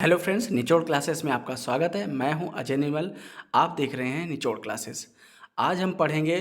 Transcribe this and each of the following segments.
Hello friends, निचोड़ classes में आपका स्वागत है। मैं हूं अजय निर्मल। आप देख रहे हैं निचोड़ क्लासेस। आज हम पढ़ेंगे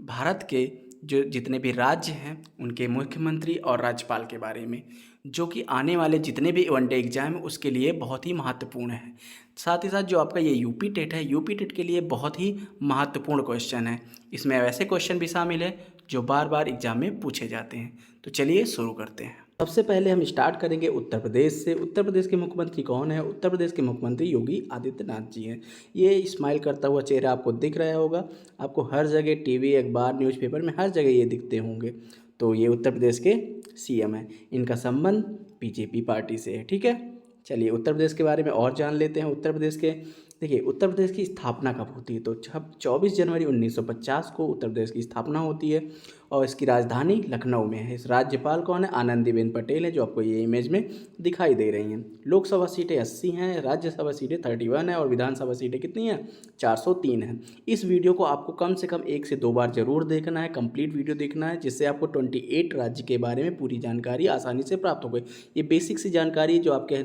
भारत के जो जितने भी राज्य हैं उनके मुख्यमंत्री और राज्यपाल के बारे में, जो कि आने वाले जितने भी वनडे एग्जाम हैं उसके लिए बहुत ही महत्वपूर्ण है। साथ ही साथ जो आपका ये यूपी टेट है, यूपी टेट के लिए बहुत ही महत्वपूर्ण क्वेश्चन है। इसमें वैसे क्वेश्चन भी शामिल है जो बार बार एग्जाम में पूछे जाते हैं। तो चलिए शुरू करते हैं। सबसे पहले हम स्टार्ट करेंगे उत्तर प्रदेश से। उत्तर प्रदेश के मुख्यमंत्री कौन है? उत्तर प्रदेश के मुख्यमंत्री योगी आदित्यनाथ जी हैं। ये स्माइल करता हुआ चेहरा आपको दिख रहा होगा, आपको हर जगह टीवी, अखबार, न्यूज़पेपर में हर जगह ये दिखते होंगे। तो ये उत्तर प्रदेश के सीएम हैं। इनका संबंध बीजेपी पार्टी से है। ठीक है, चलिए उत्तर प्रदेश के बारे में और जान लेते हैं। उत्तर प्रदेश के देखिए, उत्तर प्रदेश की स्थापना कब होती है? तो 24 जनवरी 1950 को उत्तर प्रदेश की स्थापना होती है और इसकी राजधानी लखनऊ में है। इस राज्यपाल कौन है? आनंदीबेन पटेल है, जो आपको ये इमेज में दिखाई दे रही हैं। लोकसभा सीटें 80 हैं, राज्यसभा सीटें 31 है और विधानसभा सीटें कितनी हैं? 403 हैं। इस वीडियो को आपको कम से कम 1 से 2 बार जरूर देखना है, कंप्लीट वीडियो देखना है, जिससे आपको 28 राज्य के बारे में पूरी जानकारी आसानी से प्राप्त हो गई। ये बेसिक सी जानकारी जो आपके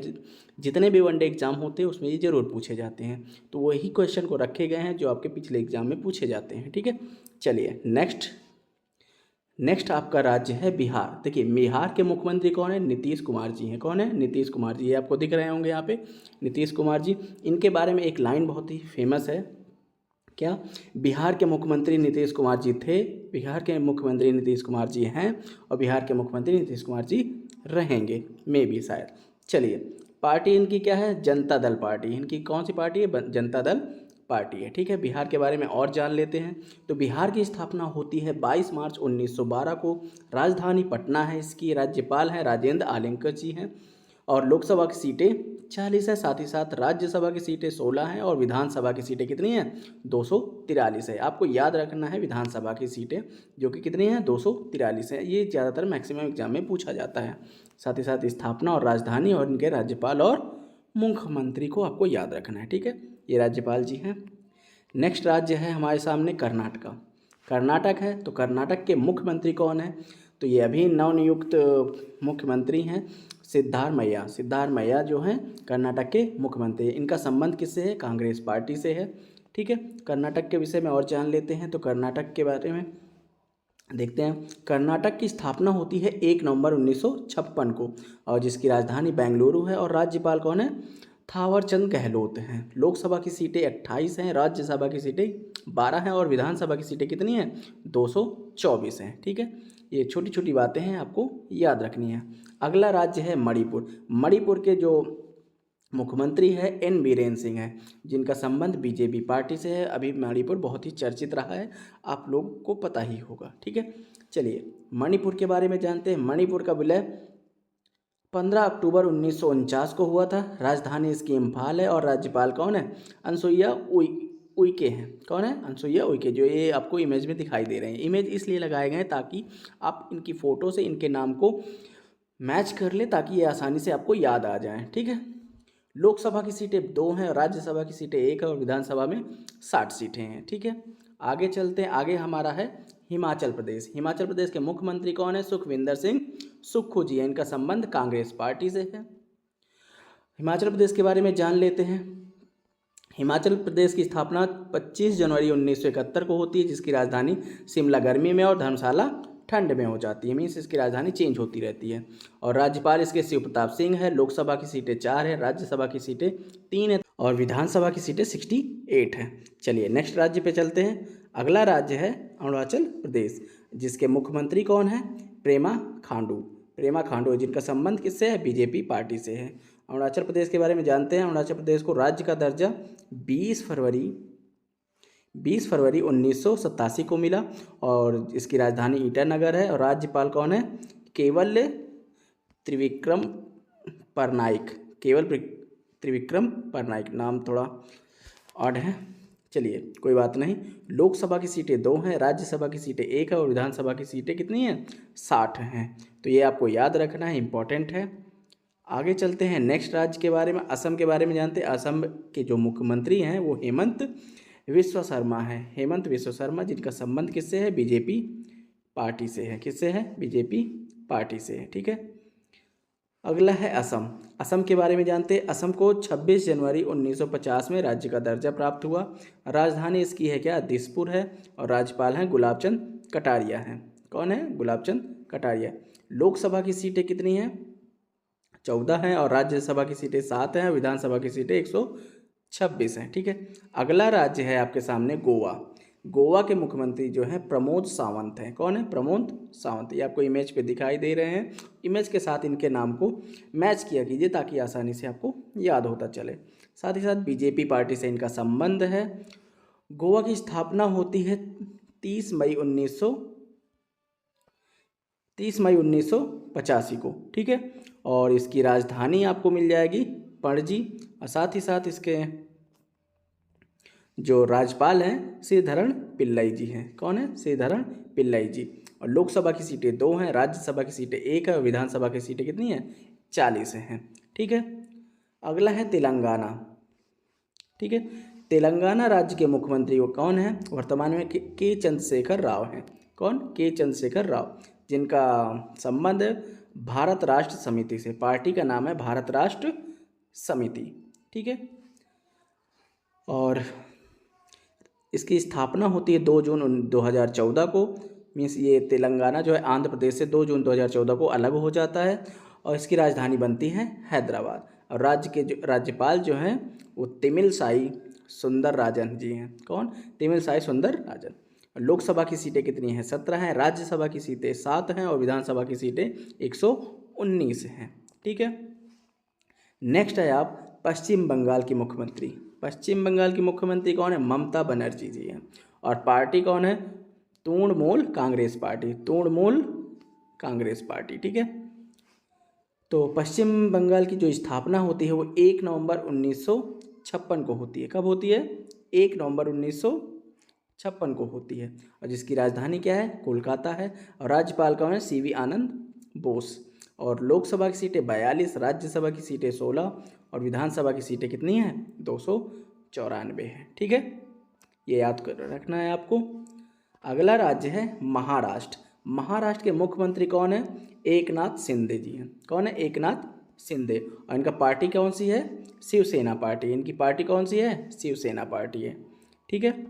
जितने भी वनडे एग्जाम होते हैं उसमें ये जरूर पूछे जाते हैं। तो वही क्वेश्चन को रखे गए हैं जो आपके पिछले एग्जाम में पूछे जाते हैं। ठीक है, चलिए नेक्स्ट आपका राज्य है बिहार। देखिए, बिहार के मुख्यमंत्री कौन है? नीतीश कुमार जी हैं। कौन है? नीतीश कुमार जी। ये आपको दिख रहे होंगे यहाँ पे, नीतीश कुमार जी। इनके बारे में एक लाइन बहुत ही फेमस है। क्या? बिहार के मुख्यमंत्री नीतीश कुमार जी थे, बिहार के मुख्यमंत्री नीतीश कुमार जी हैं और बिहार के मुख्यमंत्री नीतीश कुमार जी रहेंगे, मे भी शायद। चलिए, पार्टी इनकी क्या है? जनता दल पार्टी। इनकी कौन सी पार्टी है? जनता दल पार्टी है। ठीक है, बिहार के बारे में और जान लेते हैं। तो बिहार की स्थापना होती है 22 मार्च 1912 को। राजधानी पटना है इसकी। राज्यपाल हैं राजेंद्र आलेंकर जी हैं और लोकसभा की सीटें 40 है। साथ ही साथ राज्यसभा की सीटें 16 हैं और विधानसभा की सीटें कितनी हैं? 243 है। आपको याद रखना है विधानसभा की सीटें जो कि कितनी हैं? 243 है। ये ज़्यादातर मैक्सिमम एग्जाम में पूछा जाता है। साथ ही साथ स्थापना और राजधानी और इनके राज्यपाल और मुख्यमंत्री को आपको याद रखना है। ठीक है, ये राज्यपाल जी हैं। नेक्स्ट राज्य है हमारे सामने कर्नाटका। कर्नाटक है, तो कर्नाटक के मुख्यमंत्री कौन है? तो ये अभी नवनियुक्त मुख्यमंत्री हैं सिद्धारमैया। सिद्धारमैया जो हैं कर्नाटक के मुख्यमंत्री। इनका संबंध किससे है? कांग्रेस पार्टी से है। ठीक है, कर्नाटक के विषय में और जान लेते हैं। तो कर्नाटक के बारे में देखते हैं। कर्नाटक की स्थापना होती है 1 नवंबर 1956 को और जिसकी राजधानी बेंगलुरु है और राज्यपाल कौन है? थावरचंद गहलोत हैं। लोकसभा की सीटें 28 हैं, राज्यसभा की सीटें 12 हैं और विधानसभा की सीटें कितनी हैं? 224 हैं। ठीक है, ये छोटी छोटी बातें हैं, आपको याद रखनी है। अगला राज्य है मणिपुर। मणिपुर के जो मुख्यमंत्री है एन बीरेन सिंह है, जिनका संबंध बीजेपी पार्टी से है। अभी मणिपुर बहुत ही चर्चित रहा है, आप लोगों को पता ही होगा। ठीक है, चलिए मणिपुर के बारे में जानते हैं। मणिपुर का विलय 15 अक्टूबर 1949 को हुआ था। राजधानी इसकी इम्फाल है और राज्यपाल कौन है? अनसुईया उइके हैं। कौन है? अनसुईया उइके, जो ये आपको इमेज में दिखाई दे रहे हैं। इमेज इसलिए लगाए गए हैं ताकि आप इनकी फ़ोटो से इनके नाम को मैच कर ले, ताकि ये आसानी से आपको याद आ जाए। ठीक है, लोकसभा की सीटें 2 हैं, राज्यसभा की सीटें 1 है और विधानसभा में 60 सीटें हैं। ठीक है, आगे चलते हैं। आगे हमारा है हिमाचल प्रदेश। हिमाचल प्रदेश के मुख्यमंत्री कौन है? सुखविंदर सिंह सुक्खू जी हैं। इनका संबंध कांग्रेस पार्टी से है। हिमाचल प्रदेश के बारे में जान लेते हैं। हिमाचल प्रदेश की स्थापना 25 जनवरी 1971 को होती है, जिसकी राजधानी शिमला गर्मी में और धर्मशाला ठंड में हो जाती है। मीन्स इसकी राजधानी चेंज होती रहती है और राज्यपाल इसके शिव प्रताप सिंह है। लोकसभा की सीटें 4 है, राज्यसभा की सीटें 3 है और विधानसभा की सीटें 68 है। चलिए नेक्स्ट राज्य पे चलते हैं। अगला राज्य है अरुणाचल प्रदेश, जिसके मुख्यमंत्री कौन है? प्रेमा खांडू। प्रेमा खांडू, जिनका संबंध किससे है? बीजेपी पार्टी से है। अरुणाचल प्रदेश के बारे में जानते हैं। अरुणाचल प्रदेश को राज्य का दर्जा 20 फरवरी 1987 को मिला और इसकी राजधानी ईटानगर है और राज्यपाल कौन है? केवल त्रिविक्रम परनाइक। केवल त्रिविक्रम परनाइक, नाम थोड़ा ऑड है, चलिए कोई बात नहीं। लोकसभा की सीटें 2 हैं, राज्यसभा की सीटें 1 है और विधानसभा की सीटें कितनी हैं? 60 हैं। तो ये आपको याद रखना है, इंपॉर्टेंट है। आगे चलते हैं नेक्स्ट राज्य के बारे में। असम के बारे में जानते हैं। असम के जो मुख्यमंत्री हैं वो हेमंत विश्व शर्मा है। हेमंत विश्व शर्मा, जिनका संबंध किससे है? बीजेपी पार्टी से है। किससे है? बीजेपी पार्टी से है। ठीक है, अगला है असम। असम के बारे में जानते हैं। असम को 26 जनवरी 1950 में राज्य का दर्जा प्राप्त हुआ। राजधानी इसकी है क्या? दिसपुर है। और राज्यपाल हैं गुलाबचंद कटारिया हैं। कौन है? गुलाबचंद कटारिया। लोकसभा की सीटें कितनी हैं? 14 हैं। और राज्यसभा की सीटें 7 हैं। विधानसभा की सीटें 126 हैं। ठीक है। अगला राज्य है आपके सामने गोवा। गोवा के मुख्यमंत्री जो हैं प्रमोद सावंत हैं। कौन है? प्रमोद सावंत। ये आपको इमेज पे दिखाई दे रहे हैं। इमेज के साथ इनके नाम को मैच किया कीजिए ताकि आसानी से आपको याद होता चले। साथ ही साथ बीजेपी पार्टी से इनका संबंध है। गोवा की स्थापना होती है 30 मई 1985 को। ठीक है। और इसकी राजधानी आपको मिल जाएगी पणजी। और साथ ही साथ इसके जो राज्यपाल हैं श्रीधरन पिल्लई जी हैं। कौन है? श्रीधरन पिल्लई जी। और लोकसभा की सीटें 2 हैं, राज्यसभा की सीटें 1 है और विधानसभा की सीटें कितनी हैं? 40 हैं। ठीक है। अगला है तेलंगाना। ठीक है। तेलंगाना राज्य के मुख्यमंत्री वो कौन है? वर्तमान में के चंद्रशेखर राव हैं। कौन? के चंद्रशेखर राव, जिनका संबंध भारत राष्ट्र समिति से। पार्टी का नाम है भारत राष्ट्र समिति। ठीक है। और इसकी स्थापना होती है 2 जून 2014 को। मीन्स ये तेलंगाना जो है आंध्र प्रदेश से 2 जून 2014 को अलग हो जाता है। और इसकी राजधानी बनती है हैदराबाद। और राज्य के जो राज्यपाल जो हैं वो तमिलसाई सुंदरराजन जी हैं। कौन? तमिलसाई सुंदरराजन। लोकसभा की सीटें कितनी हैं? 17 हैं। राज्यसभा की सीटें 7 हैं। और विधानसभा की सीटें 119 हैं। ठीक है। नेक्स्ट है आप पश्चिम बंगाल की मुख्यमंत्री। पश्चिम बंगाल की मुख्यमंत्री कौन है? ममता बनर्जी जी हैं। और पार्टी कौन है? तृणमूल कांग्रेस पार्टी। तृणमूल कांग्रेस पार्टी। ठीक है। तो पश्चिम बंगाल की जो स्थापना होती है वो 1 नवंबर 1956 को होती है। कब होती है? 1 नवंबर 1956 को होती है। और जिसकी राजधानी क्या है? कोलकाता है। और राज्यपाल कौन है? सीवी आनंद बोस। और लोकसभा की सीटें 42, राज्यसभा की सीटें 16 और विधानसभा की सीटें कितनी हैं? 294 हैं। ठीक है। ये याद कर रखना है आपको। अगला राज्य है महाराष्ट्र। महाराष्ट्र के मुख्यमंत्री कौन है? एकनाथ शिंदे जी हैं। कौन है? एकनाथ शिंदे। और इनका पार्टी कौन सी है? शिवसेना पार्टी। इनकी पार्टी कौन सी है? शिवसेना पार्टी है। ठीक है।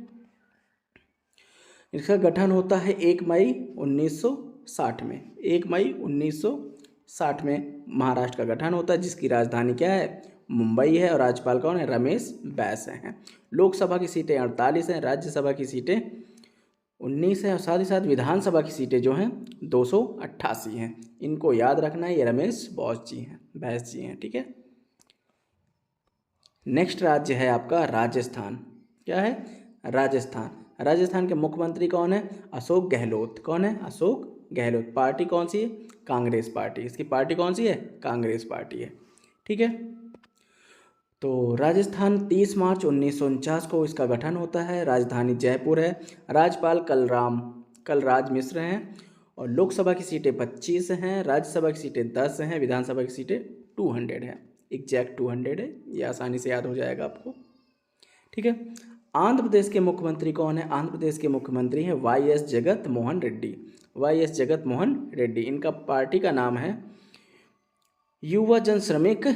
इसका गठन होता है 1 मई 1960 में। 1 मई 1960 में महाराष्ट्र का गठन होता है, जिसकी राजधानी क्या है? मुंबई है। और राज्यपाल कौन है? रमेश बैस हैं। लोकसभा की सीटें 48 हैं, राज्यसभा की सीटें 19 हैं और साथ ही साथ विधानसभा की सीटें जो हैं 288 हैं। इनको याद रखना है, ये रमेश बैस जी हैं। ठीक है। नेक्स्ट राज्य है आपका राजस्थान। क्या है? राजस्थान। राजस्थान के मुख्यमंत्री कौन है? अशोक गहलोत। कौन है? अशोक गहलोत। पार्टी कौन सी है? कांग्रेस पार्टी। इसकी पार्टी कौन सी है? कांग्रेस पार्टी है। ठीक है। तो राजस्थान 30 मार्च 1949 को इसका गठन होता है। राजधानी जयपुर है। राज्यपाल कलराज मिश्र हैं। और लोकसभा की सीटें 25 हैं, राज्यसभा की सीटें 10 हैं, विधानसभा की सीटें 200 हैं। एग्जैक्ट 200 है। ये आसानी से याद हो जाएगा आपको। ठीक है। आंध्र प्रदेश के मुख्यमंत्री कौन है? आंध्र प्रदेश के मुख्यमंत्री हैं वाई.एस. जगत मोहन रेड्डी। वाई.एस. जगत मोहन रेड्डी। इनका पार्टी का नाम है युवा जन श्रमिक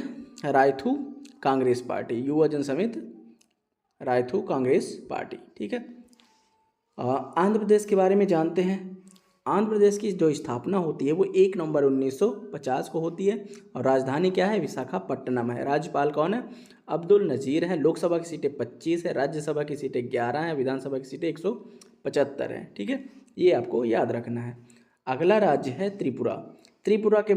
रायथू कांग्रेस पार्टी। युवा जन श्रमिक रायथू कांग्रेस पार्टी। ठीक है। आंध्र प्रदेश के बारे में जानते हैं। आंध्र प्रदेश की जो स्थापना होती है वो 1 नवंबर 1950 को होती है। और राजधानी क्या है? विशाखापट्टनम है। राज्यपाल कौन है? अब्दुल नज़ीर हैं। लोकसभा की सीटें 25 है, राज्यसभा की सीटें 11 हैं, विधानसभा की सीटें 175 हैं। ठीक है। ये आपको याद रखना है। अगला राज्य है त्रिपुरा। त्रिपुरा के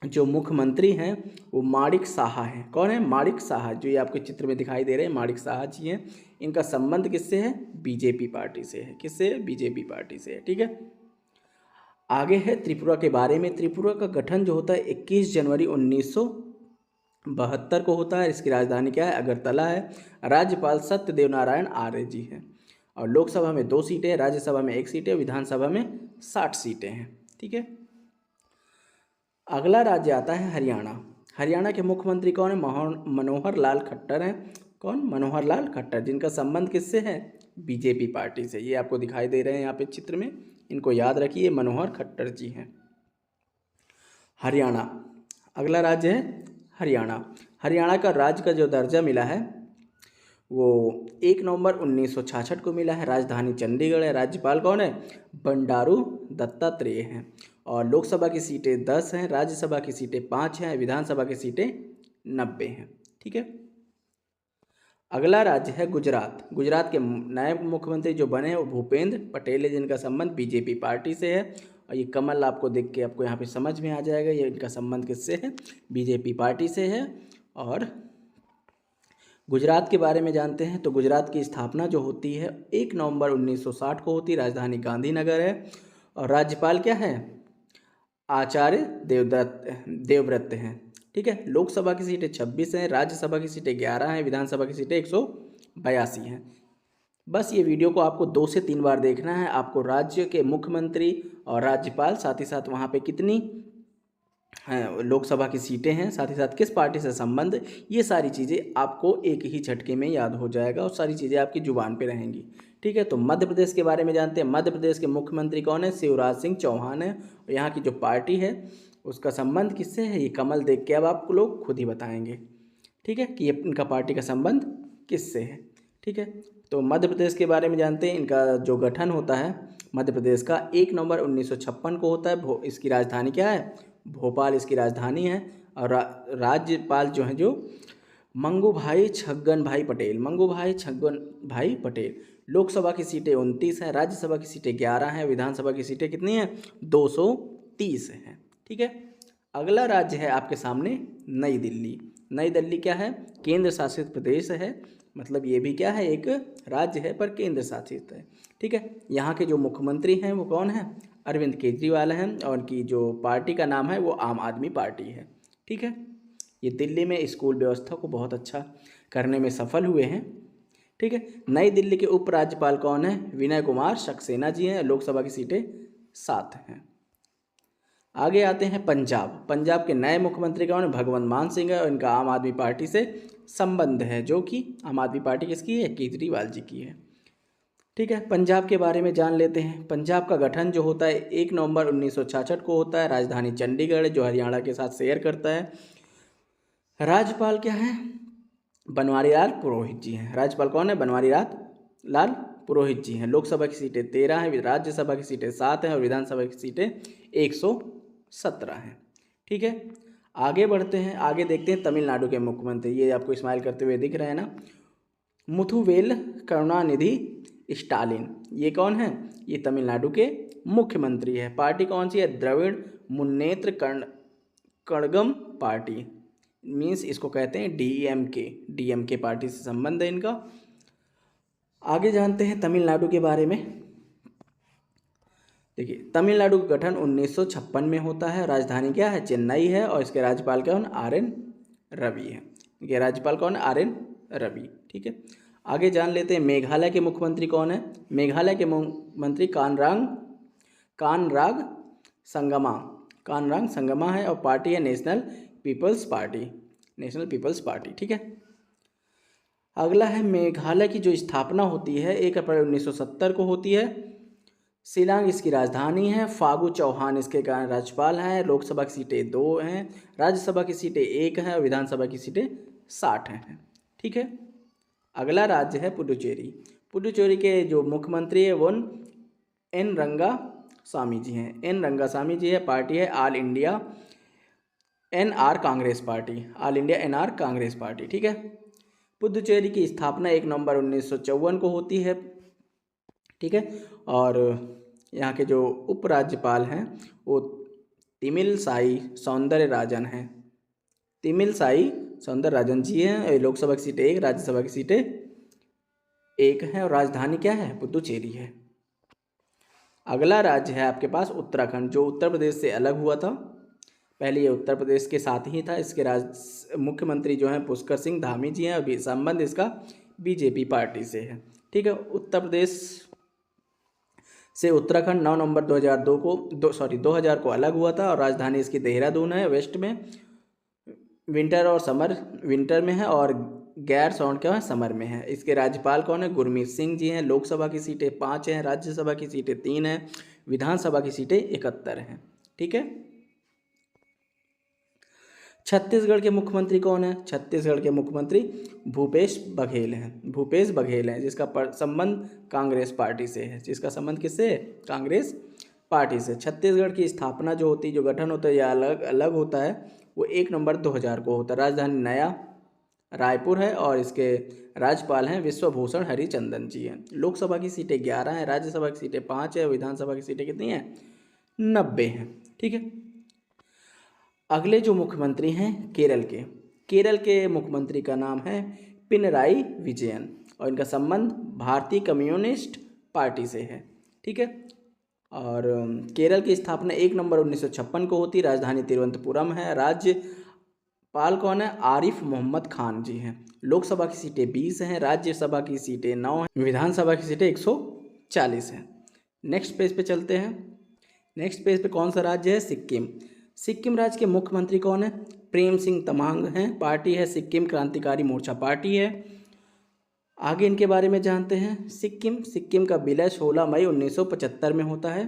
जो मुख्यमंत्री हैं वो माणिक साहा हैं। कौन है? माणिक साहा, जो ये आपके चित्र में दिखाई दे रहे हैं, माणिक साहा जी हैं। इनका संबंध किससे है? बीजेपी पार्टी से है। किससे? बीजेपी पार्टी से है। ठीक है। आगे है त्रिपुरा के बारे में। त्रिपुरा का गठन जो होता है 21 जनवरी 1972 को होता है। इसकी राजधानी क्या है? अगरतला है। राज्यपाल सत्यदेव नारायण आर्य जी हैं। और लोकसभा में 2 सीटें, राज्यसभा में 1 सीट है, विधानसभा में 60 सीटें हैं। ठीक है। अगला राज्य आता है हरियाणा। हरियाणा के मुख्यमंत्री कौन है? मनोहर लाल खट्टर हैं। कौन? मनोहर लाल खट्टर, जिनका संबंध किससे है? बीजेपी पार्टी से। ये आपको दिखाई दे रहे हैं यहाँ पे चित्र में, इनको याद रखिए, मनोहर खट्टर जी हैं। हरियाणा। अगला राज्य है हरियाणा। हरियाणा का राज्य का जो दर्जा मिला है वो 1 नवंबर 1966 को मिला है। राजधानी चंडीगढ़ है। राज्यपाल कौन है? बंडारू दत्तात्रेय हैं। और लोकसभा की सीटें 10 हैं, राज्यसभा की सीटें 5 हैं, विधानसभा की सीटें 90 हैं। ठीक है। अगला राज्य है गुजरात। गुजरात के नए मुख्यमंत्री जो बने हैं वो भूपेंद्र पटेल है, जिनका संबंध बीजेपी पार्टी से है। और ये कमल आपको देख के आपको यहाँ पे समझ में आ जाएगा ये इनका संबंध किससे है, बीजेपी पार्टी से है। और गुजरात के बारे में जानते हैं तो गुजरात की स्थापना जो होती है 1 नवंबर 1960 को होती है। राजधानी गांधीनगर है। और राज्यपाल क्या है? आचार्य देवव्रत हैं। ठीक है। लोकसभा की सीटें 26 हैं, राज्यसभा की सीटें 11 हैं, विधानसभा की सीटें 182 हैं। बस ये वीडियो को आपको 2 से 3 बार देखना है। आपको राज्य के मुख्यमंत्री और राज्यपाल, साथ ही साथ वहाँ पे कितनी लोकसभा की सीटें हैं, साथ ही साथ किस पार्टी से संबंध, ये सारी चीज़ें आपको एक ही झटके में याद हो जाएगा और सारी चीज़ें आपकी जुबान पे रहेंगी। ठीक है। तो मध्य प्रदेश के बारे में जानते हैं। मध्य प्रदेश के मुख्यमंत्री कौन है? शिवराज सिंह चौहान है। और यहाँ की जो पार्टी है उसका संबंध किससे है, ये कमल देख के अब आप लोग खुद ही बताएंगे। ठीक है कि ये इनका पार्टी का संबंध किससे है। ठीक है। तो मध्य प्रदेश के बारे में जानते हैं। इनका जो गठन होता है मध्य प्रदेश का 1 नवंबर 1956 को होता है। इसकी राजधानी क्या है? भोपाल इसकी राजधानी है। और राज्यपाल जो हैं जो मंगूभाई छगन भाई पटेल, मंगूभाई छगन भाई पटेल। लोकसभा की सीटें 29 हैं, राज्यसभा की सीटें 11 हैं, विधानसभा की सीटें कितनी हैं? 230 हैं। ठीक है। अगला राज्य है आपके सामने नई दिल्ली। नई दिल्ली क्या है? केंद्र शासित प्रदेश है। मतलब ये भी क्या है? एक राज्य है पर केंद्र शासित है। ठीक है। यहाँ के जो मुख्यमंत्री हैं वो कौन है? अरविंद केजरीवाल हैं। और उनकी जो पार्टी का नाम है वो आम आदमी पार्टी है। ठीक है। ये दिल्ली में स्कूल व्यवस्था को बहुत अच्छा करने में सफल हुए हैं। ठीक है। नई दिल्ली के उपराज्यपाल कौन है? विनय कुमार सक्सेना जी हैं। लोकसभा की सीटें 7 हैं। आगे आते हैं पंजाब। पंजाब के नए मुख्यमंत्री कौन है? भगवंत मान सिंह है। और इनका आम आदमी पार्टी से संबंध है, जो कि आम आदमी पार्टी किसकी है? केजरीवाल जी की है। ठीक है। पंजाब के बारे में जान लेते हैं। पंजाब का गठन जो होता है 1 नवंबर 1966 को होता है। राजधानी चंडीगढ़ जो हरियाणा के साथ शेयर करता है। राज्यपाल क्या है? बनवारी लाल पुरोहित जी हैं। राज्यपाल कौन है? बनवारी लाल पुरोहित जी हैं। लोकसभा की सीटें 13 हैं, राज्यसभा की सीटें 7 हैं और विधानसभा की सीटें 117 हैं। ठीक है। आगे बढ़ते हैं। आगे देखते हैं तमिलनाडु के मुख्यमंत्री। ये आपको स्माइल करते हुए दिख रहे हैं ना, मुथुवेल करुणानिधि स्टालिन। ये कौन है? ये तमिलनाडु के मुख्यमंत्री है। पार्टी कौन सी है? द्रविड़ मुन्नेत्र कड़गम पार्टी, मीन्स इसको कहते हैं डीएमके पार्टी से संबंध है इनका। आगे जानते हैं तमिलनाडु के बारे में। देखिए, तमिलनाडु का गठन 1956 में होता है। राजधानी क्या है? चेन्नई है। और इसके राज्यपाल कौन? आर.एन. रवि है। ये राज्यपाल कौन है? आर.एन. रवि। ठीक है। आगे जान लेते हैं मेघालय के मुख्यमंत्री कौन है? मेघालय के मुख्यमंत्री कानराग संगमा है। और पार्टी है नेशनल पीपल्स पार्टी। ठीक है। अगला है मेघालय की जो स्थापना होती है 1 अप्रैल 1970 को होती है। शिलांग इसकी राजधानी है। फागू चौहान इसके राज्यपाल हैं। लोकसभा की सीटें 2 हैं, राज्यसभा की सीटें 1 हैं और विधानसभा की सीटें 60 हैं। ठीक है। अगला राज्य है पुडुचेरी। पुडुचेरी के जो मुख्यमंत्री है वो एन रंगासामी जी हैं। एन रंगासामी जी है। पार्टी है ऑल इंडिया एनआर कांग्रेस पार्टी। ठीक है। पुडुचेरी की स्थापना 1 नवंबर 1954 को होती है। ठीक है। और यहाँ के जो उपराज्यपाल हैं वो तिमिलसाई सौंदरराजन हैं। जी हैं। लोकसभा की सीटें 1, राज्यसभा की सीटें 1 हैं और राजधानी क्या है? पुडुचेरी है। अगला राज्य है आपके पास उत्तराखंड, जो उत्तर प्रदेश से अलग हुआ था। पहले ये उत्तर प्रदेश के साथ ही था। इसके मुख्यमंत्री जो हैं पुष्कर सिंह धामी जी हैं। और संबंध इसका बीजेपी पार्टी से है। ठीक है। उत्तर प्रदेश से उत्तराखंड 9 नवंबर 2000 को अलग हुआ था। और राजधानी इसकी देहरादून है। वेस्ट में विंटर में है और गैर साउंड क्या है? समर में है। इसके राज्यपाल कौन है? गुरमीत सिंह जी हैं। लोकसभा की सीटें 5 हैं, राज्यसभा की सीटें 3 हैं, विधानसभा की सीटें 71 हैं। ठीक है। छत्तीसगढ़ के मुख्यमंत्री कौन है? छत्तीसगढ़ के मुख्यमंत्री भूपेश बघेल हैं। भूपेश बघेल हैं, जिसका संबंध कांग्रेस पार्टी से है। जिसका संबंध किससे है? कांग्रेस पार्टी से। छत्तीसगढ़ की स्थापना जो होती है, जो गठन होता है, यह अलग अलग होता है। वो 1 नवंबर 2000 को होता है। राजधानी नया रायपुर है और इसके राज्यपाल हैं विश्वभूषण हरिचंदन जी हैं। लोकसभा की सीटें 11 हैं, राज्यसभा की सीटें 5 है, विधानसभा की सीटें कितनी हैं? 90 हैं। ठीक है। अगले जो मुख्यमंत्री हैं केरल के मुख्यमंत्री का नाम है पिनराई विजयन और इनका संबंध भारतीय कम्युनिस्ट पार्टी से है। ठीक है। और केरल की स्थापना 1 नवंबर 1956 को होती। राजधानी तिरुवनंतपुरम है। राज्यपाल कौन है? आरिफ मोहम्मद खान जी हैं। लोकसभा की सीटें 20 हैं, राज्यसभा की सीटें 9 हैं, विधानसभा की सीटें 140 हैं। नेक्स्ट पेज पे चलते हैं। नेक्स्ट पेज पे कौन सा राज्य है? सिक्किम। सिक्किम राज्य के मुख्यमंत्री कौन है? प्रेम सिंह तमांग हैं। पार्टी है सिक्किम क्रांतिकारी मोर्चा पार्टी है। आगे इनके बारे में जानते हैं। सिक्किम का विलय 16 मई 1975 में होता है।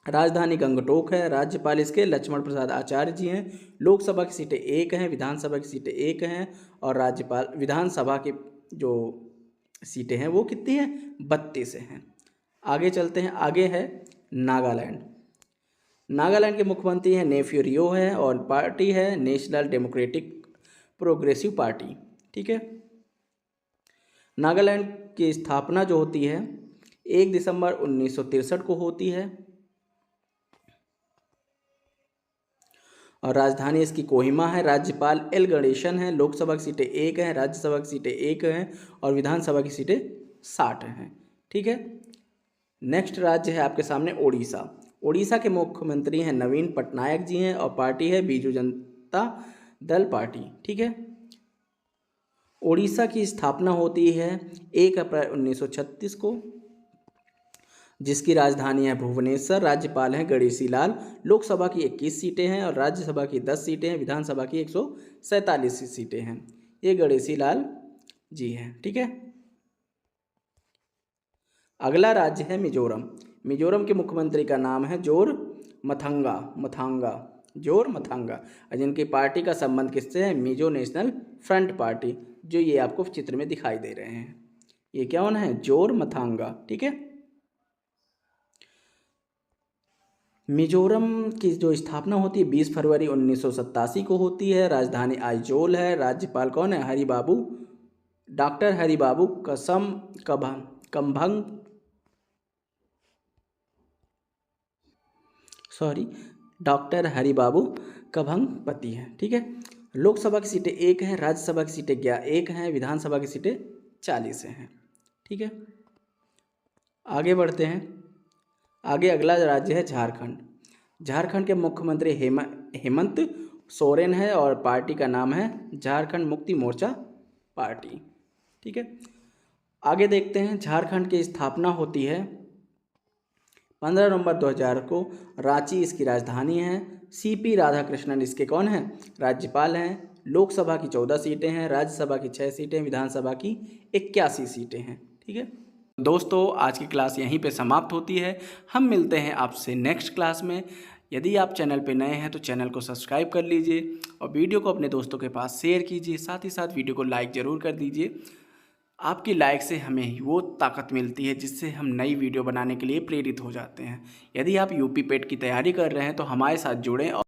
राजधानी गंगटोक है। राज्यपाल इसके लक्ष्मण प्रसाद आचार्य जी हैं। लोकसभा की सीटें 1 हैं, विधानसभा की सीटें 1 हैं और राज्यपाल विधानसभा की जो सीटें हैं वो कितनी हैं? 32 हैं। आगे चलते हैं। आगे है नागालैंड। नागालैंड के मुख्यमंत्री हैं नेफ्यू रियो है और पार्टी है नेशनल डेमोक्रेटिक प्रोग्रेसिव पार्टी। ठीक है। नागालैंड की स्थापना जो होती है 1 दिसंबर 1963 को होती है और राजधानी इसकी कोहिमा है। राज्यपाल एल गणेशन है। लोकसभा की सीटें 1 हैं, राज्यसभा की सीटें 1 हैं और विधानसभा की सीटें 60 हैं। ठीक है। नेक्स्ट राज्य है आपके सामने ओडिशा। ओडिशा के मुख्यमंत्री हैं नवीन पटनायक जी हैं और पार्टी है बीजू जनता दल पार्टी। ठीक है। ओडिशा की स्थापना होती है 1 अप्रैल 1936 को, जिसकी राजधानी है भुवनेश्वर। राज्यपाल हैं गणेशी लाल। लोकसभा की 21 सीटें हैं और राज्यसभा की 10 सीटें हैं, विधानसभा की 147 सीटें हैं। ये गणेशी लाल जी हैं। ठीक है। अगला राज्य है मिजोरम। मिजोरम के मुख्यमंत्री का नाम है जोरमथंगा और जिनकी पार्टी का संबंध किससे है? मिजो नेशनल फ्रंट पार्टी, जो ये आपको चित्र में दिखाई दे रहे हैं। ये क्या होना है? जोरमथंगा। ठीक है। मिजोरम की जो स्थापना होती है 20 फरवरी 1987 को होती है। राजधानी आइजोल है। राज्यपाल कौन है? डॉक्टर हरिबाबू डॉक्टर हरिबाबू कभंगपति हैं। ठीक है। लोकसभा की सीटें 1 हैं, राज्यसभा की सीटें 1 हैं, विधानसभा की सीटें 40 हैं। ठीक है। आगे बढ़ते हैं। आगे अगला राज्य है झारखंड। झारखंड के मुख्यमंत्री हेमंत सोरेन है और पार्टी का नाम है झारखंड मुक्ति मोर्चा पार्टी। ठीक है। आगे देखते हैं। झारखंड की स्थापना होती है 15 नवंबर 2000 को। रांची इसकी राजधानी है। सीपी राधाकृष्णन इसके कौन हैं? राज्यपाल हैं। लोकसभा की 14 सीटें हैं, राज्यसभा की 6 सीटें, विधानसभा की 81 सीटें हैं। ठीक है दोस्तों, आज की क्लास यहीं पे समाप्त होती है। हम मिलते हैं आपसे नेक्स्ट क्लास में। यदि आप चैनल पे नए हैं तो चैनल को सब्सक्राइब कर लीजिए और वीडियो को अपने दोस्तों के पास शेयर कीजिए। साथ ही साथ वीडियो को लाइक ज़रूर कर दीजिए। आपकी लाइक से हमें वो ताकत मिलती है जिससे हम नई वीडियो बनाने के लिए प्रेरित हो जाते हैं। यदि आप यूपी पेट की तैयारी कर रहे हैं तो हमारे साथ जुड़ें और